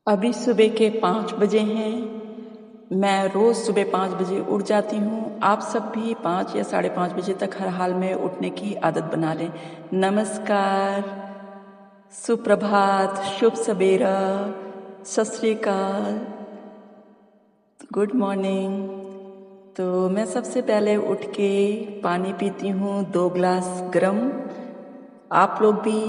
अभी सुबह के 5 बजे हैं। मैं रोज़ सुबह 5 बजे उठ जाती हूँ। आप सब भी 5 या साढ़े 5 बजे तक हर हाल में उठने की आदत बना लें। नमस्कार, सुप्रभात, शुभ सवेरा, सत श्री अकाल, गुड मॉर्निंग। तो मैं सबसे पहले उठ के पानी पीती हूँ 2 ग्लास गर्म। आप लोग भी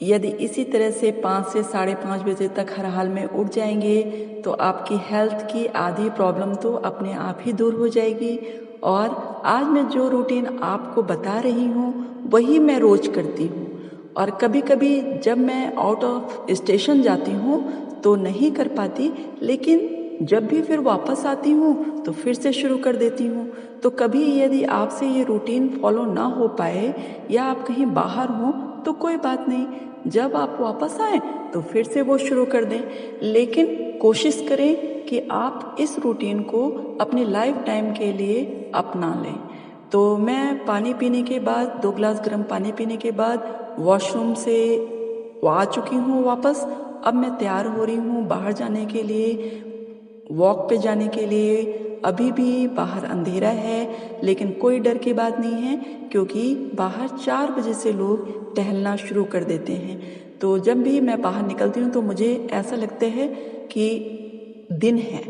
यदि इसी तरह से 5 से साढ़े 5 बजे तक हर हाल में उठ जाएंगे तो आपकी हेल्थ की आधी प्रॉब्लम तो अपने आप ही दूर हो जाएगी। और आज मैं जो रूटीन आपको बता रही हूँ वही मैं रोज करती हूँ। और कभी कभी जब मैं आउट ऑफ स्टेशन जाती हूँ तो नहीं कर पाती, लेकिन जब भी फिर वापस आती हूँ तो फिर से शुरू कर देती हूँ। तो कभी यदि आपसे ये रूटीन फॉलो ना हो पाए या आप कहीं बाहर हों तो कोई बात नहीं, जब आप वापस आए तो फिर से वो शुरू कर दें। लेकिन कोशिश करें कि आप इस रूटीन को अपनी लाइफ टाइम के लिए अपना लें। तो मैं पानी पीने के बाद 2 ग्लास गर्म पानी पीने के बाद वॉशरूम से आ चुकी हूँ वापस। अब मैं तैयार हो रही हूँ बाहर जाने के लिए, वॉक पे जाने के लिए। अभी भी बाहर अंधेरा है, लेकिन कोई डर की बात नहीं है क्योंकि बाहर 4 बजे से लोग टहलना शुरू कर देते हैं। तो जब भी मैं बाहर निकलती हूँ तो मुझे ऐसा लगता है कि दिन है,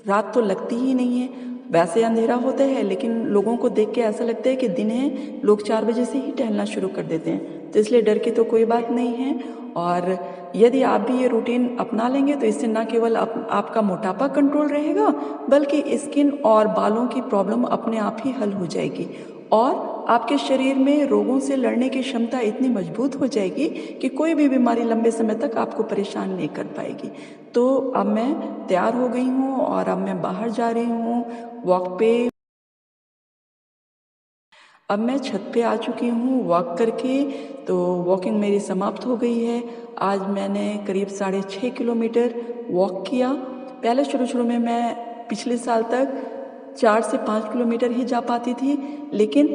रात तो लगती ही नहीं है। वैसे अंधेरा होता है लेकिन लोगों को देख के ऐसा लगता है कि दिन है, लोग 4 बजे से ही टहलना शुरू कर देते हैं। तो इसलिए डर की तो कोई बात नहीं है। और यदि आप भी ये रूटीन अपना लेंगे तो इससे ना केवल आपका मोटापा कंट्रोल रहेगा, बल्कि स्किन और बालों की प्रॉब्लम अपने आप ही हल हो जाएगी। और आपके शरीर में रोगों से लड़ने की क्षमता इतनी मजबूत हो जाएगी कि कोई भी बीमारी लंबे समय तक आपको परेशान नहीं कर पाएगी। तो अब मैं तैयार हो गई हूँ और अब मैं बाहर जा रही हूँ वॉक पे। अब मैं छत पे आ चुकी हूँ वॉक करके। तो वॉकिंग मेरी समाप्त हो गई है। आज मैंने करीब 6.5 किलोमीटर वॉक किया। पहले शुरू में मैं पिछले साल तक 4 से 5 किलोमीटर ही जा पाती थी, लेकिन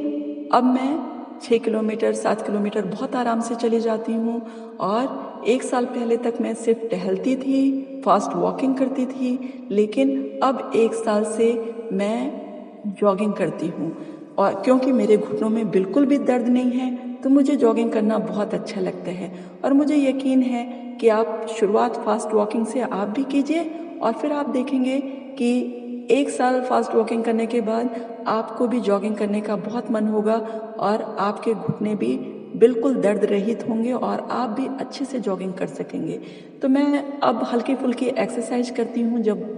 अब मैं 6 किलोमीटर 7 किलोमीटर बहुत आराम से चली जाती हूँ। और 1 साल पहले तक मैं सिर्फ टहलती थी, फास्ट वॉकिंग करती थी, लेकिन अब 1 साल से मैं जॉगिंग करती हूँ। और क्योंकि मेरे घुटनों में बिल्कुल भी दर्द नहीं है तो मुझे जॉगिंग करना बहुत अच्छा लगता है। और मुझे यकीन है कि आप शुरुआत फास्ट वॉकिंग से आप भी कीजिए और फिर आप देखेंगे कि 1 साल फास्ट वॉकिंग करने के बाद आपको भी जॉगिंग करने का बहुत मन होगा और आपके घुटने भी बिल्कुल दर्द रहित होंगे और आप भी अच्छे से जॉगिंग कर सकेंगे। तो मैं अब हल्की फुल्की एक्सरसाइज करती हूँ। जब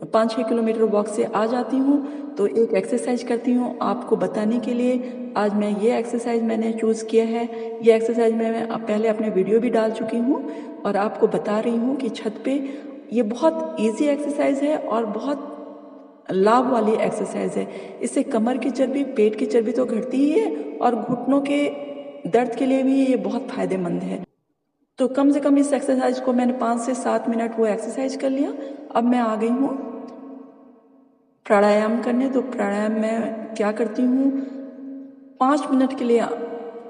5-6 किलोमीटर वॉक से आ जाती हूँ तो एक एक्सरसाइज करती हूँ आपको बताने के लिए। आज मैं ये एक्सरसाइज मैंने चूज़ किया है। ये एक्सरसाइज मैं पहले अपने वीडियो भी डाल चुकी हूँ और आपको बता रही हूँ कि छत पे ये बहुत इजी एक्सरसाइज है और बहुत लाभ वाली एक्सरसाइज है। इससे कमर की चर्बी, पेट की चर्बी तो घटती ही है और घुटनों के दर्द के लिए भी ये बहुत फायदेमंद है। तो कम से कम इस एक्सरसाइज को मैंने 5 से 7 मिनट वो एक्सरसाइज कर लिया। अब मैं आ गई हूँ प्राणायाम करने। तो प्राणायाम में क्या करती हूँ, 5 मिनट के लिए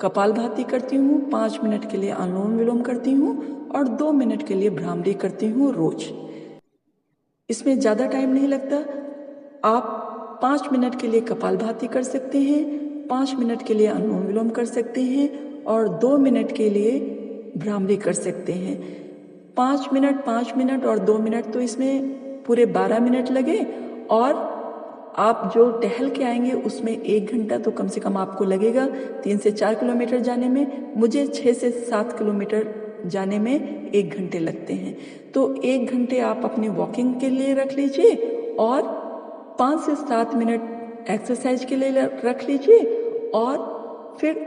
कपालभाति करती हूँ, 5 मिनट के लिए अनुलोम विलोम करती हूँ और 2 मिनट के लिए भ्रामरी करती हूँ रोज। इसमें ज़्यादा टाइम नहीं लगता। आप 5 मिनट के लिए कपालभाति कर सकते हैं, 5 मिनट के लिए अनुलोम विलोम कर सकते हैं और 2 मिनट के लिए भ्रामरी कर सकते हैं। 5 मिनट और 2 मिनट तो इसमें पूरे 12 मिनट लगे। और आप जो टहल के आएंगे उसमें 1 घंटा तो कम से कम आपको लगेगा। 3 से 4 किलोमीटर जाने में मुझे 6 से 7 किलोमीटर जाने में 1 घंटे लगते हैं। तो 1 घंटे आप अपनी वॉकिंग के लिए रख लीजिए और 5 से 7 मिनट एक्सरसाइज के लिए रख लीजिए और फिर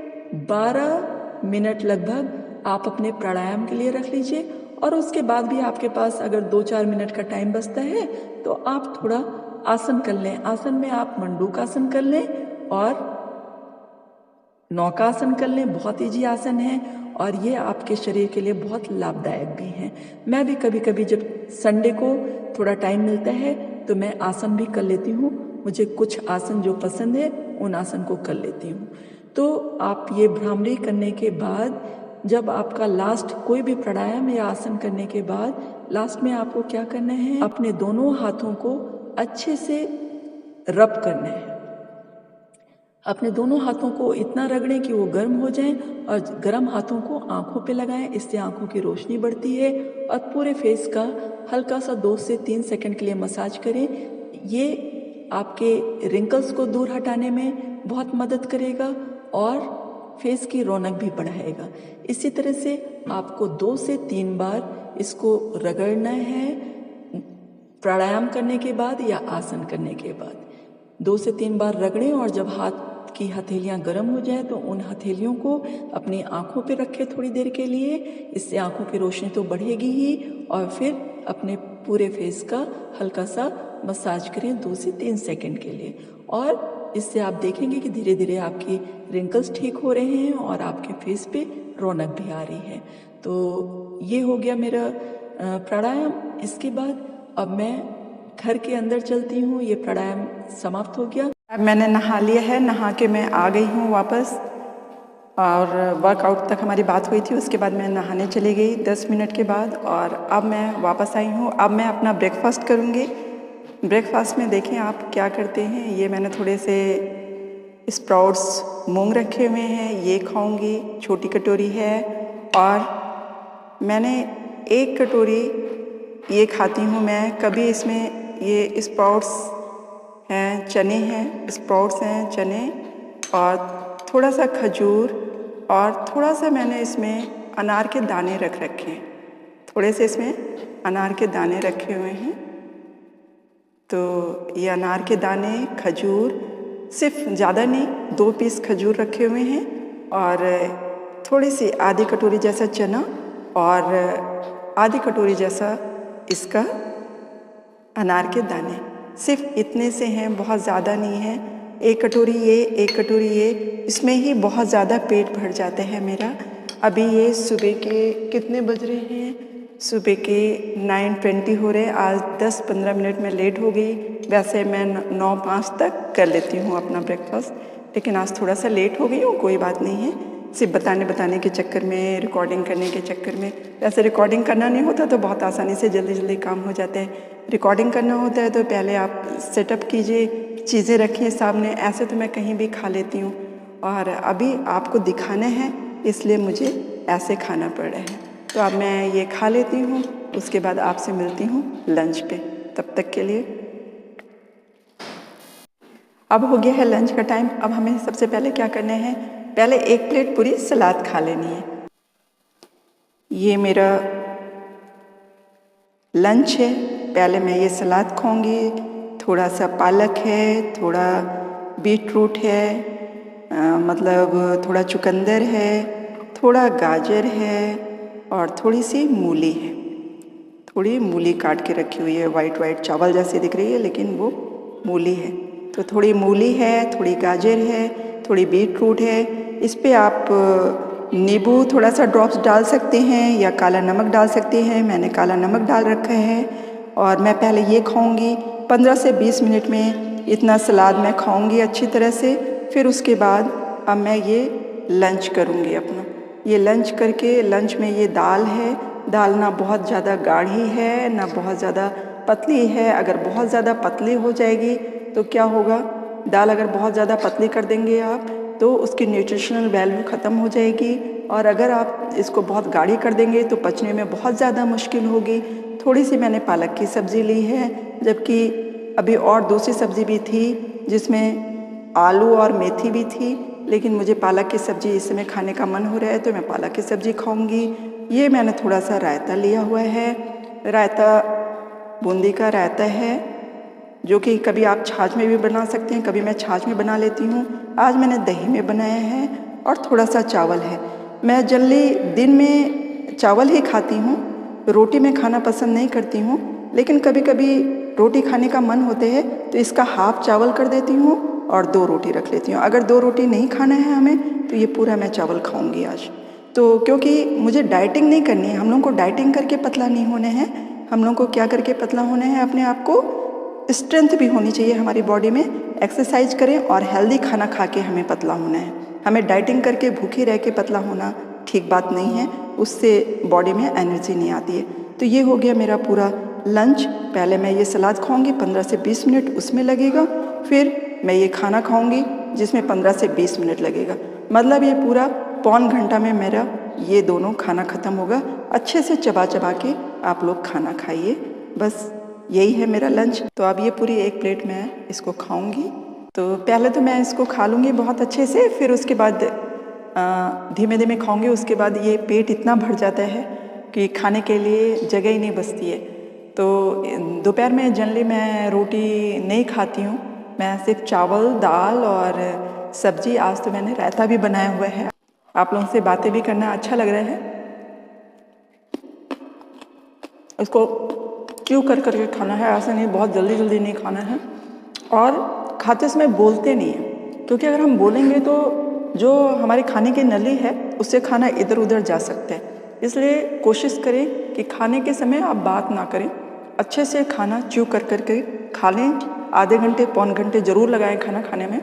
12 मिनट लगभग आप अपने प्राणायाम के लिए रख लीजिए। और उसके बाद भी आपके पास अगर 2-4 मिनट का टाइम बचता है तो आप थोड़ा आसन कर लें। आसन में आप मंडूकासन कर लें और नौकासन कर लें। बहुत ईजी आसन है और ये आपके शरीर के लिए बहुत लाभदायक भी हैं। मैं भी कभी कभी जब संडे को थोड़ा टाइम मिलता है तो मैं आसन भी कर लेती हूँ। मुझे कुछ आसन जो पसंद है उन आसन को कर लेती हूँ। तो आप ये भ्रामरी करने के बाद जब आपका लास्ट कोई भी प्राणायाम या आसन करने के बाद लास्ट में आपको क्या करना है, अपने दोनों हाथों को अच्छे से रब करना है। अपने दोनों हाथों को इतना रगड़ें कि वो गर्म हो जाएं और गर्म हाथों को आंखों पे लगाएं। इससे आंखों की रोशनी बढ़ती है। और पूरे फेस का हल्का सा 2 से 3 सेकंड के लिए मसाज करें। ये आपके रिंकल्स को दूर हटाने में बहुत मदद करेगा और फेस की रौनक भी बढ़ाएगा। इसी तरह से आपको 2 से 3 बार इसको रगड़ना है प्राणायाम करने के बाद या आसन करने के बाद। 2 से 3 बार रगड़ें और जब हाथ की हथेलियां गर्म हो जाए तो उन हथेलियों को अपनी आंखों पे रखें थोड़ी देर के लिए। इससे आंखों की रोशनी तो बढ़ेगी ही और फिर अपने पूरे फेस का हल्का सा मसाज करें 2 से 3 सेकंड के लिए। और इससे आप देखेंगे कि धीरे धीरे आपकी रिंकल्स ठीक हो रहे हैं और आपके फेस पे रौनक भी आ रही है। तो ये हो गया मेरा प्राणायाम। इसके बाद अब मैं घर के अंदर चलती हूँ। ये प्राणायाम समाप्त हो गया। अब मैंने नहा लिया है, नहा के मैं आ गई हूँ वापस और वर्कआउट तक हमारी बात हुई थी। उसके बाद मैं नहाने चली गई 10 मिनट के बाद और अब मैं वापस आई हूँ। अब मैं अपना ब्रेकफास्ट करूँगी। ब्रेकफास्ट में देखें आप क्या करते हैं। ये मैंने थोड़े से स्प्राउट्स मूंग रखे हुए हैं, ये खाऊंगी। छोटी कटोरी है और मैंने 1 कटोरी ये खाती हूँ मैं। कभी इसमें ये स्प्राउट्स हैं, चने हैं, स्प्राउट्स हैं, चने और थोड़ा सा खजूर और थोड़ा सा मैंने इसमें अनार के दाने रख रखे हैं। थोड़े से इसमें अनार के दाने रखे हुए हैं। तो ये अनार के दाने, खजूर, सिर्फ ज़्यादा नहीं, 2 पीस खजूर रखे हुए हैं और थोड़ी सी आधी कटोरी जैसा चना और आधी कटोरी जैसा इसका अनार के दाने। सिर्फ इतने से हैं, बहुत ज़्यादा नहीं है। 1 कटोरी ये, 1 कटोरी ये, इसमें ही बहुत ज़्यादा पेट भर जाता है मेरा। अभी ये सुबह के कितने बज रहे हैं? सुबह के 9:20 हो रहे हैं। आज 10-15 मिनट में लेट हो गई। वैसे मैं 9:05 तक कर लेती हूँ अपना ब्रेकफास्ट, लेकिन आज थोड़ा सा लेट हो गई हूँ। कोई बात नहीं है, सिर्फ बताने के चक्कर में, रिकॉर्डिंग करने के चक्कर में। वैसे रिकॉर्डिंग करना नहीं होता तो बहुत आसानी से जल्दी काम हो जाता है। रिकॉर्डिंग करना होता है तो पहले आप सेटअप कीजिए, चीज़ें रखिए सामने। ऐसे तो मैं कहीं भी खा लेती हूँ और अभी आपको दिखाना है इसलिए मुझे ऐसे खाना पड़ रहा है। तो अब मैं ये खा लेती हूँ, उसके बाद आपसे मिलती हूँ लंच पे। तब तक के लिए अब हो गया है लंच का टाइम। अब हमें सबसे पहले क्या करना है, पहले 1 प्लेट पूरी सलाद खा लेनी है। ये मेरा लंच है। पहले मैं ये सलाद खाऊंगी। थोड़ा सा पालक है, थोड़ा बीटरूट है, मतलब थोड़ा चुकंदर है, थोड़ा गाजर है और थोड़ी सी मूली है। थोड़ी मूली काट के रखी हुई है, वाइट चावल जैसी दिख रही है लेकिन वो मूली है। तो थोड़ी मूली है, थोड़ी गाजर है, थोड़ी बीटरूट है। इस पे आप नींबू थोड़ा सा ड्रॉप्स डाल सकते हैं या काला नमक डाल सकते हैं। मैंने काला नमक डाल रखा है और मैं पहले ये खाऊंगी। 15 से 20 मिनट में इतना सलाद मैं खाऊंगी अच्छी तरह से। फिर उसके बाद अब मैं ये लंच करूंगी अपना। ये लंच करके, लंच में ये दाल है। दाल ना बहुत ज़्यादा गाढ़ी है ना बहुत ज़्यादा पतली है। अगर बहुत ज़्यादा पतली हो जाएगी तो क्या होगा, दाल अगर बहुत ज़्यादा पतली कर देंगे आप तो उसकी न्यूट्रिशनल वैल्यू ख़त्म हो जाएगी। और अगर आप इसको बहुत गाढ़ी कर देंगे तो पचने में बहुत ज़्यादा मुश्किल होगी। थोड़ी सी मैंने पालक की सब्ज़ी ली है, जबकि अभी और दूसरी सब्ज़ी भी थी जिसमें आलू और मेथी भी थी, लेकिन मुझे पालक की सब्ज़ी इस समय खाने का मन हो रहा है तो मैं पालक की सब्ज़ी खाऊंगी। ये मैंने थोड़ा सा रायता लिया हुआ है। रायता बूंदी का रायता है जो कि कभी आप छाछ में भी बना सकते हैं, कभी मैं छाछ में बना लेती हूँ। आज मैंने दही में बनाया है और थोड़ा सा चावल है। मैं जनरली दिन में चावल ही खाती हूँ, रोटी में खाना पसंद नहीं करती हूँ, लेकिन कभी कभी रोटी खाने का मन होते है तो इसका हाफ चावल कर देती हूँ और 2 रोटी रख लेती हूँ। अगर 2 रोटी नहीं खाना है हमें तो ये पूरा मैं चावल खाऊंगी आज। तो क्योंकि मुझे डाइटिंग नहीं करनी है, हम लोगों को डाइटिंग करके पतला नहीं होने हैं। हम लोगों को क्या करके पतला होना है, अपने आप को स्ट्रेंथ भी होनी चाहिए हमारी बॉडी में। एक्सरसाइज करें और हेल्दी खाना खा के हमें पतला होना है। हमें डाइटिंग करके भूखे रह के पतला होना ठीक बात नहीं है, उससे बॉडी में एनर्जी नहीं आती है। तो ये हो गया मेरा पूरा लंच। पहले मैं ये सलाद खाऊंगी, 15 से 20 मिनट उसमें लगेगा, फिर मैं ये खाना खाऊंगी जिसमें 15 से 20 मिनट लगेगा। मतलब ये पूरा पौन घंटा में मेरा ये दोनों खाना ख़त्म होगा। अच्छे से चबा चबा के आप लोग खाना खाइए, बस यही है मेरा लंच। तो अब ये पूरी एक प्लेट मैं इसको खाऊंगी। तो पहले तो मैं इसको खा लूँगी बहुत अच्छे से, फिर उसके बाद धीमे धीमे खाऊंगी। उसके बाद ये पेट इतना भर जाता है कि खाने के लिए जगह ही नहीं बचती है। तो दोपहर में जनरली मैं रोटी नहीं खाती हूँ, मैं सिर्फ चावल, दाल और सब्जी। आज तो मैंने रायता भी बनाया हुआ है। आप लोगों से बातें भी करना अच्छा लग रहा है। इसको च्यू कर करके खाना है, ऐसा नहीं बहुत जल्दी जल्दी नहीं खाना है। और खाते समय बोलते नहीं हैं, क्योंकि अगर हम बोलेंगे तो जो हमारी खाने की नली है उससे खाना इधर उधर जा सकता है। इसलिए कोशिश करें कि खाने के समय आप बात ना करें, अच्छे से खाना च्यू कर करके खा लें। आधे घंटे पौन घंटे ज़रूर लगाएं खाना खाने में।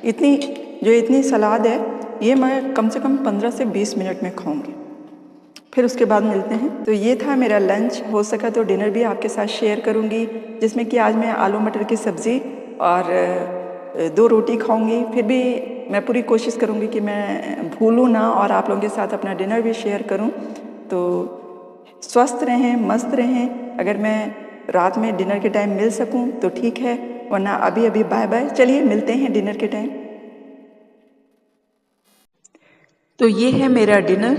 इतनी सलाद है ये मैं कम से कम 15 से 20 मिनट में खाऊंगी, फिर उसके बाद मिलते हैं। तो ये था मेरा लंच। हो सका तो डिनर भी आपके साथ शेयर करूंगी, जिसमें कि आज मैं आलू मटर की सब्ज़ी और 2 रोटी खाऊंगी। फिर भी मैं पूरी कोशिश करूंगी कि मैं भूलूँ ना और आप लोगों के साथ अपना डिनर भी शेयर करूं। तो स्वस्थ रहें, मस्त रहें। अगर मैं रात में डिनर के टाइम मिल सकूं तो ठीक है, वरना अभी अभी बाय बाय। चलिए मिलते हैं डिनर के टाइम। तो ये है मेरा डिनर।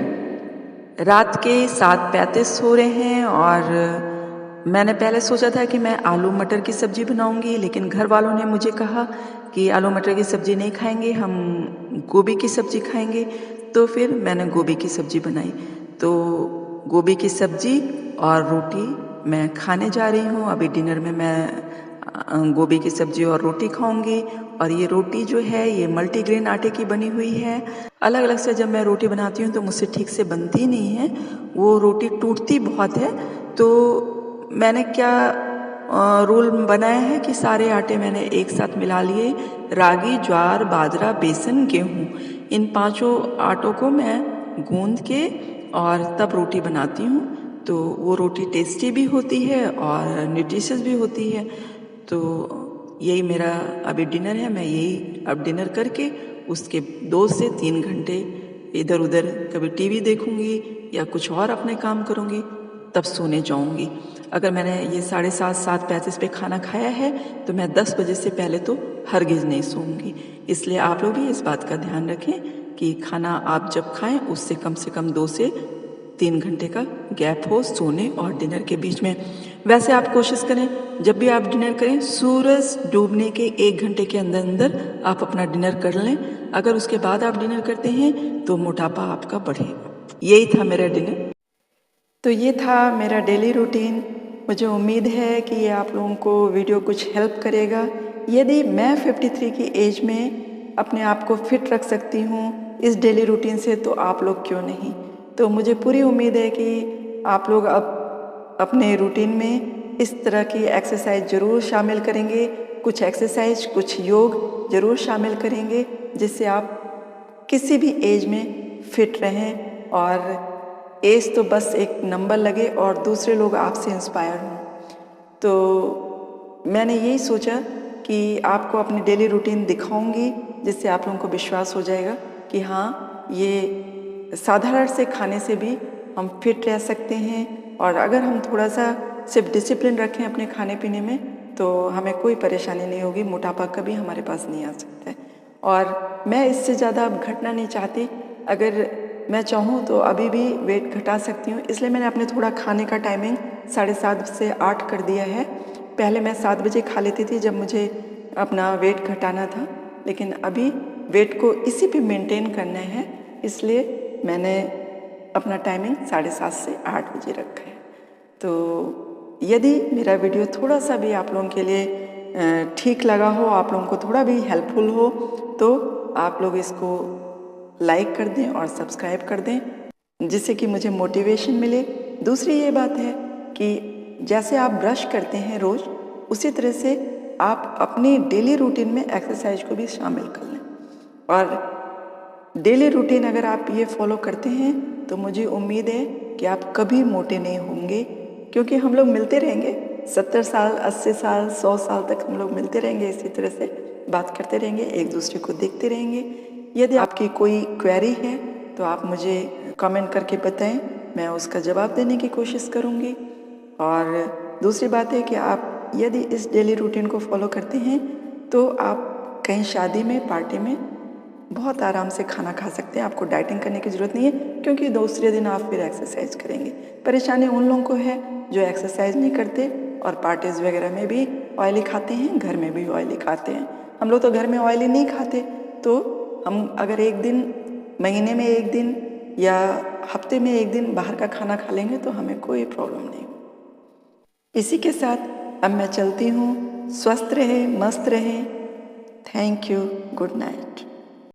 रात के 7:35 हो रहे हैं और मैंने पहले सोचा था कि मैं आलू मटर की सब्ज़ी बनाऊंगी, लेकिन घर वालों ने मुझे कहा कि आलू मटर की सब्ज़ी नहीं खाएंगे, हम गोभी की सब्ज़ी खाएंगे। तो फिर मैंने गोभी की सब्ज़ी बनाई। तो गोभी की सब्ज़ी और रोटी मैं खाने जा रही हूँ। अभी डिनर में मैं गोभी की सब्ज़ी और रोटी खाऊंगी। और ये रोटी जो है ये मल्टीग्रेन आटे की बनी हुई है। अलग अलग से जब मैं रोटी बनाती हूँ तो मुझसे ठीक से बनती नहीं है, वो रोटी टूटती बहुत है। तो मैंने क्या रूल बनाया है कि सारे आटे मैंने एक साथ मिला लिए। रागी, ज्वार, बाजरा, बेसन, गेहूँ, इन 5 आटों को मैं गूंद के और तब रोटी बनाती हूँ। तो वो रोटी टेस्टी भी होती है और न्यूट्रिशियस भी होती है। तो यही मेरा अभी डिनर है। मैं यही अब डिनर करके उसके 2 से 3 घंटे इधर उधर कभी टीवी देखूंगी या कुछ और अपने काम करूंगी, तब सोने जाऊंगी। अगर मैंने ये 7:30 7:35 पे खाना खाया है तो मैं 10 बजे से पहले तो हरगिज नहीं सोऊंगी। इसलिए आप लोग भी इस बात का ध्यान रखें कि खाना आप जब खाएं उससे कम से कम 2 से 3 घंटे का गैप हो सोने और डिनर के बीच में। वैसे आप कोशिश करें जब भी आप डिनर करें, सूरज डूबने के 1 घंटे के अंदर अंदर आप अपना डिनर कर लें। अगर उसके बाद आप डिनर करते हैं तो मोटापा आपका बढ़ेगा। यही था मेरा डिनर। तो ये था मेरा डेली रूटीन। मुझे उम्मीद है कि ये आप लोगों को वीडियो कुछ हेल्प करेगा। यदि मैं 53 की एज में अपने आप को फिट रख सकती हूँ इस डेली रूटीन से, तो आप लोग क्यों नहीं। तो मुझे पूरी उम्मीद है कि आप लोग अब अपने रूटीन में इस तरह की एक्सरसाइज ज़रूर शामिल करेंगे। कुछ एक्सरसाइज, कुछ योग ज़रूर शामिल करेंगे, जिससे आप किसी भी एज में फिट रहें और एज तो बस एक नंबर लगे और दूसरे लोग आपसे इंस्पायर हों। तो मैंने यही सोचा कि आपको अपनी डेली रूटीन दिखाऊंगी, जिससे आप लोगों को विश्वास हो जाएगा कि हाँ, ये साधारण से खाने से भी हम फिट रह सकते हैं। और अगर हम थोड़ा सा सिर्फ डिसिप्लिन रखें अपने खाने पीने में तो हमें कोई परेशानी नहीं होगी, मोटापा कभी हमारे पास नहीं आ सकता है। और मैं इससे ज़्यादा अब घटना नहीं चाहती। अगर मैं चाहूँ तो अभी भी वेट घटा सकती हूँ, इसलिए मैंने अपने थोड़ा खाने का टाइमिंग 7:30 से 8 कर दिया है। पहले मैं 7 बजे खा लेती थी जब मुझे अपना वेट घटाना था, लेकिन अभी वेट को इसी पे मेंटेन करना है, इसलिए मैंने अपना टाइमिंग 7:30 से 8 बजे रखा है। तो यदि मेरा वीडियो थोड़ा सा भी आप लोगों के लिए ठीक लगा हो, आप लोगों को थोड़ा भी हेल्पफुल हो, तो आप लोग इसको लाइक कर दें और सब्सक्राइब कर दें, जिससे कि मुझे मोटिवेशन मिले। दूसरी ये बात है कि जैसे आप ब्रश करते हैं रोज़, उसी तरह से आप अपनी डेली रूटीन में एक्सरसाइज को भी शामिल कर लें। और डेली रूटीन अगर आप ये फॉलो करते हैं तो मुझे उम्मीद है कि आप कभी मोटे नहीं होंगे, क्योंकि हम लोग मिलते रहेंगे 70 साल 80 साल 100 साल तक हम लोग मिलते रहेंगे, इसी तरह से बात करते रहेंगे, एक दूसरे को देखते रहेंगे। यदि आपकी कोई क्वेरी है तो आप मुझे कमेंट करके बताएं, मैं उसका जवाब देने की कोशिश करूँगी। और दूसरी बात है कि आप यदि इस डेली रूटीन को फॉलो करते हैं तो आप कहीं शादी में पार्टी में बहुत आराम से खाना खा सकते हैं, आपको डाइटिंग करने की ज़रूरत नहीं है, क्योंकि दूसरे दिन आप फिर एक्सरसाइज करेंगे। परेशानी उन लोगों को है जो एक्सरसाइज नहीं करते और पार्टीज़ वगैरह में भी ऑयली खाते हैं, घर में भी ऑयली खाते हैं। हम लोग तो घर में ऑयली नहीं खाते, तो हम अगर एक दिन महीने में एक दिन या हफ्ते में एक दिन बाहर का खाना खा लेंगे तो हमें कोई प्रॉब्लम नहीं हो। इसी के साथ अब मैं चलती हूँ। स्वस्थ रहें, मस्त रहें। Thank you. Good night.